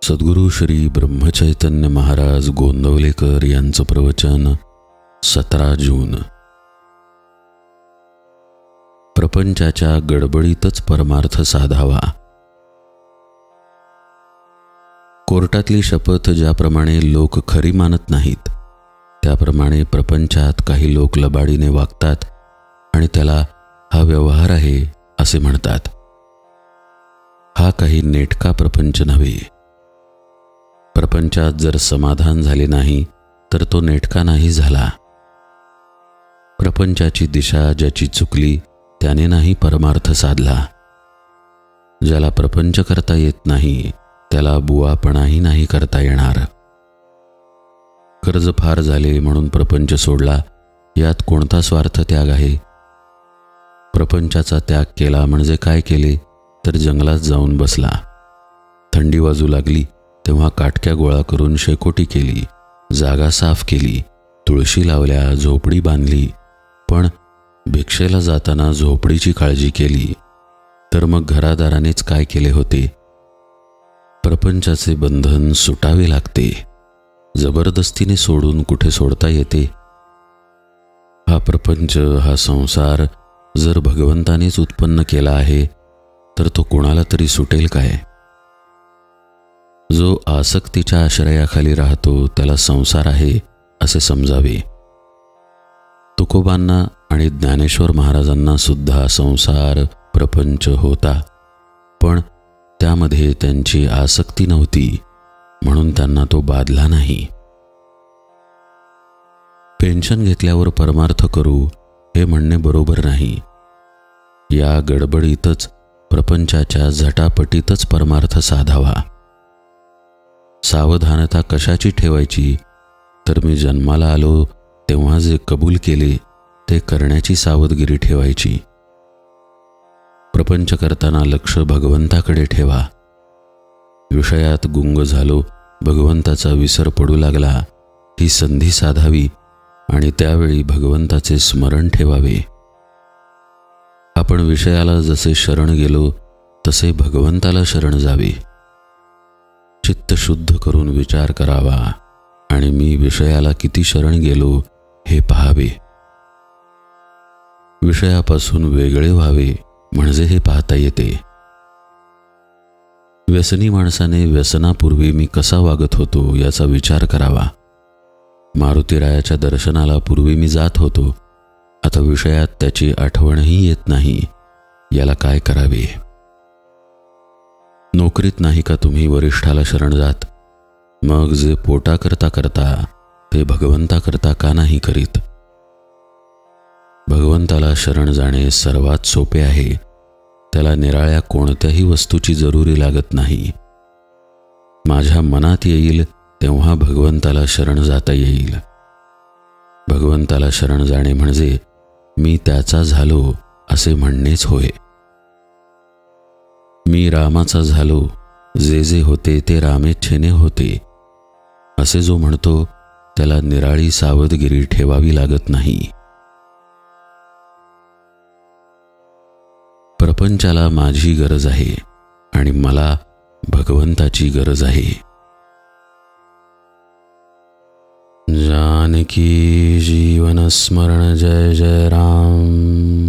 सद्गुरू श्री ब्रह्मचैतन्य महाराज गोंदवलेकर यांचं प्रवचन 17 जून. प्रपंचाच्या गडबडीतच परमार्थ साधावा. कोर्टातली शपथ ज्याप्रमाणे लोक खरी मानत नाहीत, त्याप्रमाणे प्रपंचात काही लोक लबाडीने वागतात आणि त्याला हा व्यवहार आहे असे म्हणतात. हा काही नेटका प्रपंच नव्हे. प्रपंचात जर समाधान झाले नाही तर तो नेटका नाही झाला. प्रपंचाची दिशा ज्याची चुकली त्याने नाही परमार्थ साधला. ज्याला प्रपंच करता येत नाही त्याला बुवापणाही नाही करता येणार. कर्ज फार झाले म्हणून प्रपंच सोडला, यात कोणता स्वार्थ त्याग आहे? प्रपंचाचा त्याग केला म्हणजे काय केले तर जंगलात जाऊन बसला. थंडी वाजू लागली तेव्हा काटक्या गोळा करून शेकोटी केली, जागा साफ केली, तुळशी लावल्या, झोपडी बांधली. पण भिक्षेला जाताना झोपडीची काळजी केली तर मग घरादारानेच काय केले होते? प्रपंचाचे बंधन सुटावे लागते. जबरदस्तीने सोडून कुठे सोडता येते? हा प्रपंच, हा संसार जर भगवंतानेच उत्पन्न केला आहे तर तो कोणाला तरी सुटेल काय? जो आसक्तीच्या आश्रयाखाली राहतो त्याला संसार आहे असे समजावे. तुकोबांना आणि ज्ञानेश्वर महाराजांना सुद्धा संसार प्रपंच होता, पण त्यामध्ये त्यांची आसक्ती नव्हती म्हणून त्यांना तो बाधला नाही. पेन्शन घेतल्यावर परमार्थ करू हे म्हणणे बरोबर नाही. या गडबडीतच प्रपंचाच्या झटापटीतच परमार्थ साधावा. सावधानता कशाची ठेवायची तर मी जन्माला आलो तेव्हा जे कबूल केले ते करण्याची सावधगिरी ठेवायची. प्रपंच करताना लक्ष भगवंताकडे ठेवा. विषयात गुंग झालो, भगवंताचा विसर पडू लागला, ही संधी साधावी आणि त्यावेळी भगवंताचे स्मरण ठेवावे. आपण विषयाला जसे शरण गेलो तसे भगवंताला शरण जावे. चित्त शुद्ध करून विचार करावा आणि मी विषयाला किती शरण गेलो हे पाहावे. विषयापासून वेगळे व्हावे म्हणजे हे पाहता येते. व्यसनी माणसाने व्यसनापूर्वी मी कसा वागत होतो याचा विचार करावा. मारुतीरायाच्या दर्शनाला पूर्वी मी जात होतो, आता विषयात त्याची आठवणही येत नाही. याला काय करावे? नोकरीत नाही का तुम्ही वरिष्ठाला शरण जात? मग जे पोटा करता करता ते भगवंता करता का नाही करीत? भगवंताला शरण जाणे सर्वात सोपे आहे. त्याला निराळ्या कोणत्याही वस्तूची जरुरी लागत नाही. माझ्या मनात येईल तेव्हा भगवंताला शरण जाता येईल. भगवंताला शरण जाणे म्हणजे मी त्याचा झालो असे म्हणणेच होय. मी रामाचा झालो, जे जे होते ते रामेच्छेने होते असे जो म्हणतो त्याला निराळी सावधगिरी ठेवावी लागत नाही. प्रपंचाला माझी गरज आहे आणि मला भगवंताची गरज आहे. जानकी जीवन स्मरण जय जय राम.